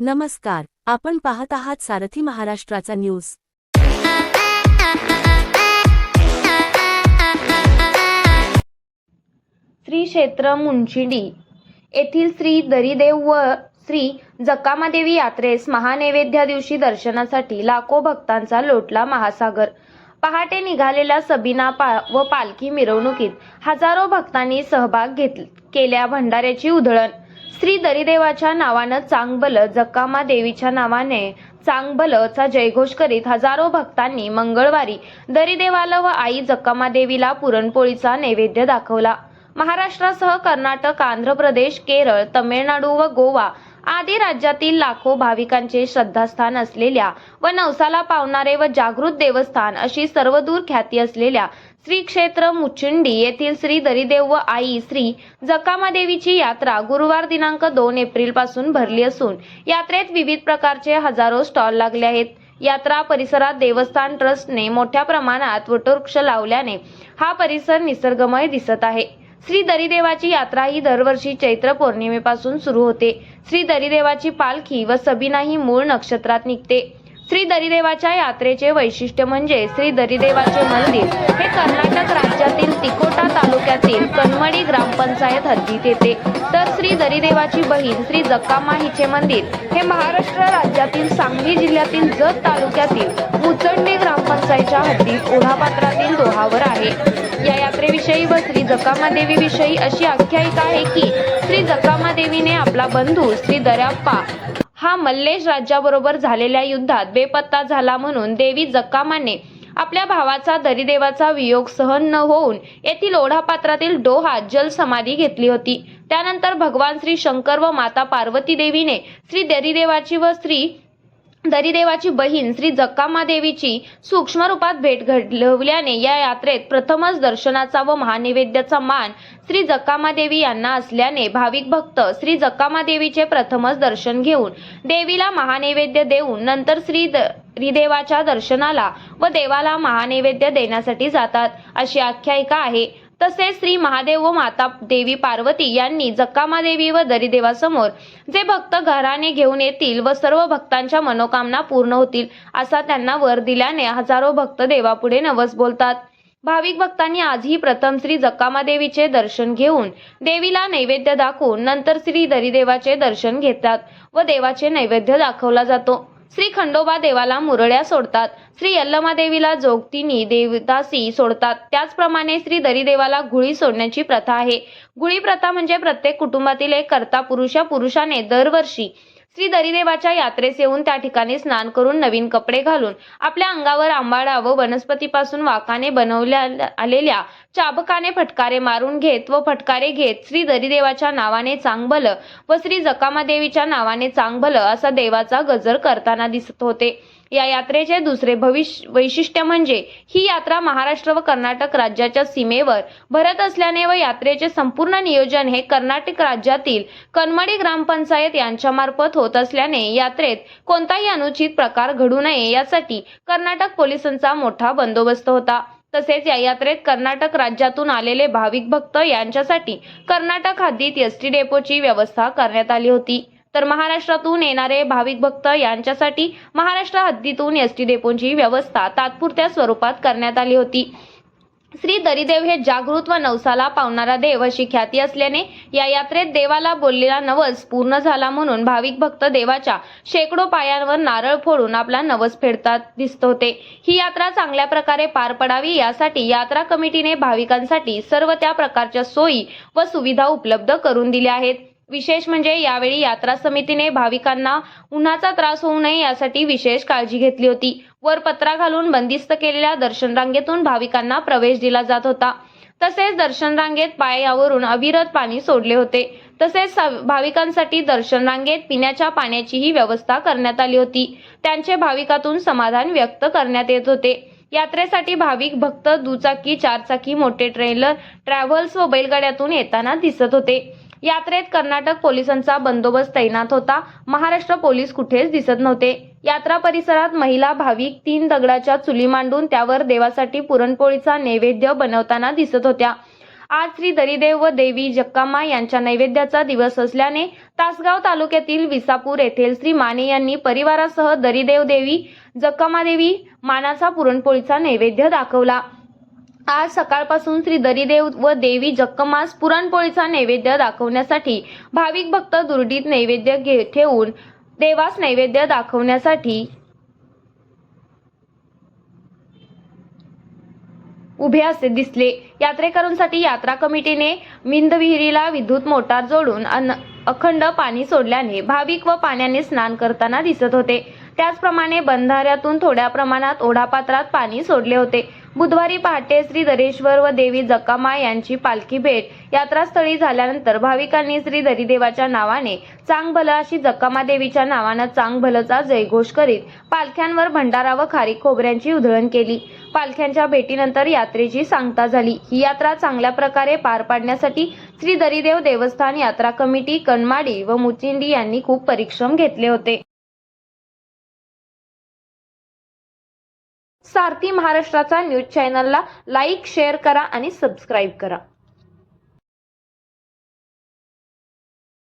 नमस्कार, आपण पाहत आहात सारथी महाराष्ट्राचा न्यूज। श्री क्षेत्र मुंचिंडी येथील श्री दरिदेव व श्री जकामादेवी यात्रेस महानैवेद्या दिवशी दर्शनासाठी लाखो भक्तांचा लोटला महासागर। पहाटे निघालेल्या सबीना व पालखी मिरवणुकीत हजारो भक्तांनी सहभाग केल्या। भंडाऱ्याची उधळण। श्री दरिदेवाच्या नावानं चांगभल, जकामा देवीच्या नावाने चांगभलचा जयघोष करीत हजारो भक्तांनी मंगळवारी दरिदेवाला व आई जकामा देवीला पुरणपोळीचा नैवेद्य दाखवला। महाराष्ट्रासह कर्नाटक, आंध्र प्रदेश, केरळ, तमिळनाडू व गोवा आदी राज्यातील लाखो भाविकांचे श्रद्धास्थान असलेल्या व नवसाला पावणारे व जागृत देवस्थान अशी सर्वदूर ख्याती असलेल्या श्री क्षेत्र मुचुंडी येथील श्री दरिदेव व आई श्री जकामादेवीची यात्रा गुरुवार दिनांक 2 एप्रिल पासून भरली असून यात्रेत विविध प्रकारचे हजारो स्टॉल लागले आहेत। यात्रा परिसरात देवस्थान ट्रस्टने मोठ्या प्रमाणात वटवृक्ष लावल्याने हा परिसर निसर्गमय दिसत आहे। श्री दरिदेवाची यात्रा ही दरवर्षी चैत्र पौर्णिमेपासून सुरू होते। श्री दरिदेवाची पालखी व सबीना ही मूळ नक्षत्रात निघते। श्री दरिदेवाच्या यात्रेचे वैशिष्ट्य म्हणजे श्री दरिदेवाचे मंदिर हे कर्नाटक राज्यातील तिकोटा तालुक्यातील कन्मडी ग्रामपंचायत हद्दीत येते, तर श्री दरिदेवाची बहीण श्री जकामा हिचे मंदिर हे महाराष्ट्र राज्यातील सांगली जिल्ह्यातील जत तालुक्यातील मुचंडी ग्रामपंचायतच्या हद्दीत ओढापात्रातील डोहावर आहे। या यात्रेविषयी व श्री जकामादेवी विषयी अशी आख्यायिका आहे की श्री जकामादेवीने आपला बंधू श्री दर्याप्पा हा मल्लेश राज्याबरोबर झालेल्या युद्धात बेपत्ता झाला, म्हणून देवी जकामाने आपल्या भावाचा दरिदेवाचा वियोग सहन न होऊन येथील ओढापात्रातील डोहात जल समाधी घेतली होती। त्यानंतर भगवान श्री शंकर व माता पार्वती देवीने श्री दरिदेवाची व श्री दरिदेवाची बहीण श्री जकामादेवीची सूक्ष्म रूपात भेट घडवल्याने या यात्रेत प्रथमच दर्शनाचा व महानैवेद्याचा मान श्री जकामादेवी यांना असल्याने भाविक भक्त श्री जकामादेवीचे प्रथमच दर्शन घेऊन देवीला महानैवेद्य देऊन नंतर श्री दरिदेवाच्या दर्शनाला व देवाला महानैवेद्य देण्यासाठी जातात, अशी आख्यायिका आहे। तसेच श्री महादेव व माता देवी पार्वती यांनी जकामादेवी व दरिदेवासमोर जे भक्त घराने घेऊन येतील व सर्व भक्तांच्या मनोकामना पूर्ण होतील असा त्यांना वर दिल्याने हजारो भक्त देवापुढे नवस बोलतात। भाविक भक्तांनी आजही प्रथम श्री जकामादेवीचे दर्शन घेऊन देवीला नैवेद्य दाखवून नंतर श्री दरिदेवाचे दर्शन घेतात व देवाचे नैवेद्य दाखवला जातो। श्री खंडोबा देवाला मुरळ्या सोडतात, श्री यल्लमा देवीला जोगतीनी देवदासी सोडतात। त्याचप्रमाणे श्री दरिदेवाला गुळी सोडण्याची प्रथा आहे। गुळी प्रथा म्हणजे प्रत्येक कुटुंबातील एक कर्ता पुरुष या पुरुषाने दरवर्षी श्री दरिदेवाच्या यात्रेस येऊन त्या ठिकाणी स्नान करून नवीन कपडे घालून आपल्या अंगावर आंबाडा व वनस्पतीपासून वाकाने बनवल्या आलेल्या चाबकाने फटकारे मारून घेत व फटकारे घेत श्री दरिदेवाच्या नावाने चांगभल व श्री जकामादेवीच्या नावाने चांगभल असा देवाचा गजर करताना दिसत होते। या यात्रेचे दुसरे वैशिष्ट्य म्हणजे ही यात्रा महाराष्ट्र व कर्नाटक राज्याच्या सीमेवर भरत असल्याने व यात्रेचे संपूर्ण नियोजन हे कर्नाटक राज्यातील कन्मडी ग्रामपंचायत यांच्यामार्फत होत असल्याने यात्रेत कोणताही अनुचित प्रकार घडू नये यासाठी कर्नाटक पोलिसांचा मोठा बंदोबस्त होता। तसेच या यात्रेत कर्नाटक राज्यातून आलेले भाविक भक्त यांच्यासाठी कर्नाटक हद्दीत एसटी डेपोची व्यवस्था करण्यात आली होती, तर महाराष्ट्रातून येणारे भाविक भक्त यांच्यासाठी महाराष्ट्र हद्दीतून एसटी डेपोची व्यवस्था तात्पुरत्या स्वरूपात करण्यात आली होती। श्री दरिदेव हे जागृत व नवसाला पावणारा देव अशी ख्याती असल्याने या यात्रेत देवाला बोललेला नवस पूर्ण झाला, म्हणून भाविक भक्त देवाच्या शेकडो पायांवर नारळ फोडून आपला नवस फेडतात दिसत होते। ही यात्रा चांगल्या प्रकारे पार पडावी यासाठी यात्रा कमिटीने भाविकांसाठी सर्व त्या प्रकारच्या सोयी व सुविधा उपलब्ध करून दिल्या आहेत। विशेष म्हणजे यावेळी यात्रा समितीने भाविकांना उन्हाचा त्रास होऊ नये यासाठी विशेष काळजी घेतली होती। वर पत्रा घालून बंदिस्त केलेल्या दर्शन रांगेतून भाविकांना प्रवेश दिला जात होता। तसेच दर्शन रांगेत पायावरून अविरत पाणी सोडले होते। तसेच भाविकांसाठी दर्शन रांगेत पिण्याच्या पाण्याचीही व्यवस्था करण्यात आली होती। त्यांचे भाविकातून समाधान व्यक्त करण्यात येत होते। यात्रेसाठी भाविक भक्त दुचाकी, चारचाकी, मोठे ट्रेलर, ट्रॅव्हल्स व बैलगाड्यातून येताना दिसत होते। यात्रेत कर्नाटक पोलिसांचा बंदोबस्त तैनात होता। महाराष्ट्र पोलीस कुठेच दिसत नव्हते। यात्रा परिसरात महिला भाविक 3 दगडाच्या चुली मांडून त्यावर देवासाठी पुरणपोळीचा नैवेद्य बनवताना दिसत होत्या। आज श्री दरिदेव व देवी जक्कामा यांच्या नैवेद्याचा दिवस असल्याने तासगाव तालुक्यातील विसापूर येथील श्री माने यांनी परिवारासह दरिदेव देवी जक्कामा देवी मानाचा पुरणपोळीचा नैवेद्य दाखवला। आज सकाळपासून श्री दरिदेव व देवी जक्कमास पुरणपोळीचा नैवेद्य दाखवण्यासाठी भाविक भक्त दुर्डीत नैवेद्य ठेवून देवास नैवेद्य दाखवण्यासाठी उभे असे दिसले। यात्रेकरूंसाठी यात्रा कमिटीने विंदविहिरीला विद्युत मोटार जोडून अखंड पाणी सोडल्याने भाविक व पाण्याने स्नान करताना दिसत होते। त्याचप्रमाणे बंधाऱ्यातून थोड्या प्रमाणात ओढापात्रात पाणी सोडले होते। बुधवारी पहाटे श्री दरेश्वर व देवी जक्कामा यांची पालखी भेट यात्रास्थळी झाल्यानंतर भाविकांनी श्री दरिदेवाच्या नावाने चांग भलं अशी जक्कामा देवीच्या नावाने चांग भलंचा जयघोष करीत पालख्यांवर भंडारा व खारीक खोबऱ्यांची उधळण केली। पालख्यांच्या भेटीनंतर यात्रेची सांगता झाली। ही यात्रा चांगल्या प्रकारे पार पाडण्यासाठी श्री दरिदेव देवस्थान यात्रा कमिटी कनमाडी व मुचिंडी यांनी खूप परिश्रम घेतले होते। सारथी महाराष्ट्राचा न्यूज चॅनलला लाईक, शेअर करा आणि सबस्क्राईब करा।